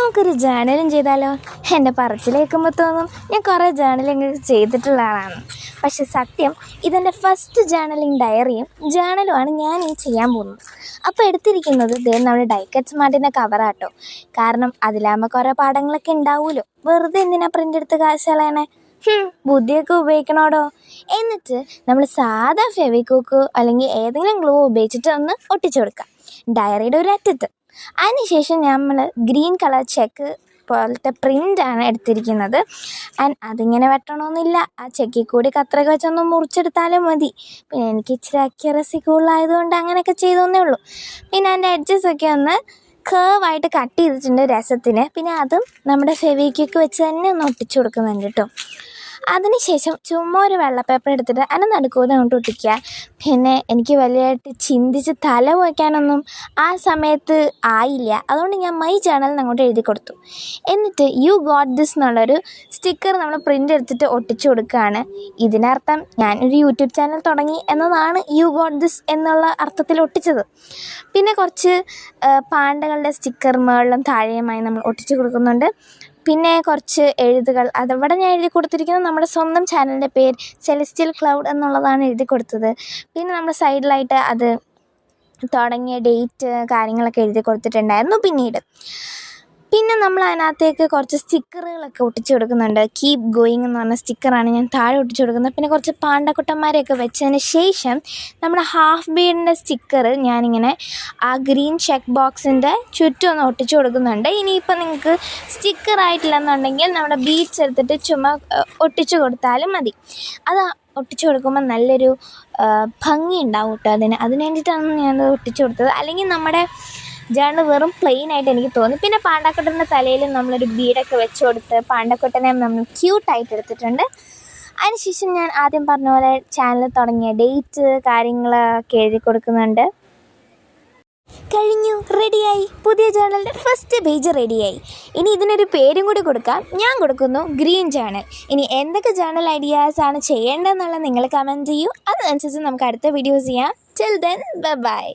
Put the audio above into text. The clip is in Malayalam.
നമുക്കൊരു ജേണലും ചെയ്താലോ? എൻ്റെ പറച്ചിൽ കേൾക്കുമ്പോൾ തോന്നും ഞാൻ കുറേ ജേണലിങ് ചെയ്തിട്ടുള്ള ആളാണ്. പക്ഷെ സത്യം ഇതെൻ്റെ ഫസ്റ്റ് ജേണലിങ് ഡയറിയും ജേണലുമാണ് ഞാൻ ഈ ചെയ്യാൻ പോകുന്നത്. അപ്പോൾ എടുത്തിരിക്കുന്നത് നമ്മുടെ ഡൈക്കറ്റ് സ്മാർട്ടിൻ്റെ കവറാട്ടോ. കാരണം അതിലാകുമ്പോൾ കുറേ പാഠങ്ങളൊക്കെ ഉണ്ടാവുമല്ലോ. വെറുതെ എന്തിനാ പ്രിൻ്റ് എടുത്ത് കാശ് കളയണേ? ബുദ്ധിയൊക്കെ ഉപയോഗിക്കണോടോ. എന്നിട്ട് നമ്മൾ സാധാ ഫെവിക്വിക്ക് അല്ലെങ്കിൽ ഏതെങ്കിലും ഗ്ലൂ ഉപയോഗിച്ചിട്ട് ഒന്ന് ഒട്ടിച്ചു കൊടുക്കാം ഡയറിയുടെ ഒരു അറ്റത്ത്. അതിനുശേഷം നമ്മൾ ഗ്രീൻ കളർ ചെക്ക് പോലത്തെ പ്രിൻ്റാണ് എടുത്തിരിക്കുന്നത്. ആൻഡ് അതിങ്ങനെ വെട്ടണമെന്നില്ല, ആ ചെക്കിൽ കൂടി കത്രയൊക്കെ വെച്ചൊന്ന് മുറിച്ചെടുത്താലും മതി. പിന്നെ എനിക്ക് ഇച്ചിരി അക്യുറസി കൂടുതലായതുകൊണ്ട് അങ്ങനെയൊക്കെ ചെയ്തോന്നേ ഉള്ളൂ. പിന്നെ അതിൻ്റെ എഡ്ജസൊക്കെ ഒന്ന് കേർവായിട്ട് കട്ട് ചെയ്തിട്ടുണ്ട് രസത്തിന്. പിന്നെ അതും നമ്മുടെ ഫെവിക്വിക്ക് വെച്ച് തന്നെ ഒന്ന് ഒട്ടിച്ചു കൊടുക്കുന്നുണ്ട് കേട്ടോ. അതിനുശേഷം ചുമ്മാ ഒരു വെള്ള പേപ്പർ എടുത്തിട്ട് അതിനെ നടുക്കൂടെ കൊണ്ട് ഒട്ടിക്കുക. പിന്നെ എനിക്ക് വലിയതായിട്ട് ചിന്തിച്ച് തല വയ്ക്കാനൊന്നും ആ സമയത്ത് ആയില്ല. അതുകൊണ്ട് ഞാൻ മൈ ജേണലിന് അങ്ങോട്ട് എഴുതി കൊടുത്തു. എന്നിട്ട് യു ഗോട്ട് ദിസ് എന്നുള്ളൊരു സ്റ്റിക്കർ നമ്മൾ പ്രിൻ്റ് എടുത്തിട്ട് ഒട്ടിച്ചു കൊടുക്കുകയാണ്. ഇതിനർത്ഥം ഞാനൊരു യൂട്യൂബ് ചാനൽ തുടങ്ങി എന്നതാണ് യു ഗോട്ട് ദിസ് എന്നുള്ള അർത്ഥത്തിൽ ഒട്ടിച്ചത്. പിന്നെ കുറച്ച് പാണ്ടകളുടെ സ്റ്റിക്കർ മുകളിലും താഴെയുമായി നമ്മൾ ഒട്ടിച്ചു കൊടുക്കുന്നുണ്ട്. പിന്നെ കുറച്ച് എഴുതുകൾ, അതവിടെ ഞാൻ എഴുതി കൊടുത്തിരിക്കുന്നത് നമ്മുടെ സ്വന്തം ചാനലിൻ്റെ പേര് സെലസ്റ്റിയൽ ക്ലൗഡ് എന്നുള്ളതാണ് എഴുതി കൊടുത്തത്. പിന്നെ നമ്മുടെ സൈഡിലായിട്ട് അത് തുടങ്ങിയ ഡേറ്റ് കാര്യങ്ങളൊക്കെ എഴുതി കൊടുത്തിട്ടുണ്ടായിരുന്നു. പിന്നെ നമ്മൾ അതിനകത്തേക്ക് കുറച്ച് സ്റ്റിക്കറുകളൊക്കെ ഒട്ടിച്ചു കൊടുക്കുന്നുണ്ട്. കീപ് ഗോയിങ് എന്ന് പറഞ്ഞ സ്റ്റിക്കറാണ് ഞാൻ താഴെ ഒട്ടിച്ചു കൊടുക്കുന്നത്. പിന്നെ കുറച്ച് പാണ്ടക്കുട്ടന്മാരെയൊക്കെ വെച്ചതിന് ശേഷം നമ്മുടെ ഹാഫ് ബീഡിൻ്റെ സ്റ്റിക്കർ ഞാനിങ്ങനെ ആ ഗ്രീൻ ചെക്ക് ബോക്സിൻ്റെ ചുറ്റും ഒന്ന് ഒട്ടിച്ചു കൊടുക്കുന്നുണ്ട്. ഇനിയിപ്പോൾ നിങ്ങൾക്ക് സ്റ്റിക്കറായിട്ടില്ലെന്നുണ്ടെങ്കിൽ നമ്മുടെ ബീഡ്സ് എടുത്തിട്ട് ചുമ്മാ ഒട്ടിച്ചു കൊടുത്താലും മതി. അത് ഒട്ടിച്ചു കൊടുക്കുമ്പോൾ നല്ലൊരു ഭംഗി ഉണ്ടാവും കേട്ടോ. അതിന് വേണ്ടിയിട്ടാണ് ഞാനത് ഒട്ടിച്ചു കൊടുത്തത്. അല്ലെങ്കിൽ നമ്മുടെ ജേണൽ വെറും പ്ലെയിൻ ആയിട്ട് എനിക്ക് തോന്നി. പിന്നെ പാണ്ടക്കുട്ടൻ്റെ തലയിൽ നമ്മളൊരു ബീഡൊക്കെ വെച്ച് കൊടുത്ത് പാണ്ടക്കുട്ടനെ നമ്മൾ ക്യൂട്ടായിട്ട് എടുത്തിട്ടുണ്ട്. അതിനുശേഷം ഞാൻ ആദ്യം പറഞ്ഞ പോലെ ചാനൽ തുടങ്ങിയ ഡേറ്റ് കാര്യങ്ങളൊക്കെ എഴുതി കൊടുക്കുന്നുണ്ട്. കഴിഞ്ഞു, റെഡിയായി. പുതിയ ജേണലിൻ്റെ ഫസ്റ്റ് പേജ് റെഡിയായി. ഇനി ഇതിനൊരു പേരും കൂടി കൊടുക്കാം. ഞാൻ കൊടുക്കുന്നു ഗ്രീൻ ജേണൽ. ഇനി എന്തൊക്കെ ജേണൽ ഐഡിയാസാണ് ചെയ്യേണ്ടതെന്നുള്ളത് നിങ്ങൾ കമൻറ്റ് ചെയ്യൂ. അതനുസരിച്ച് നമുക്ക് അടുത്ത വീഡിയോസ് ചെയ്യാം. Till then bye.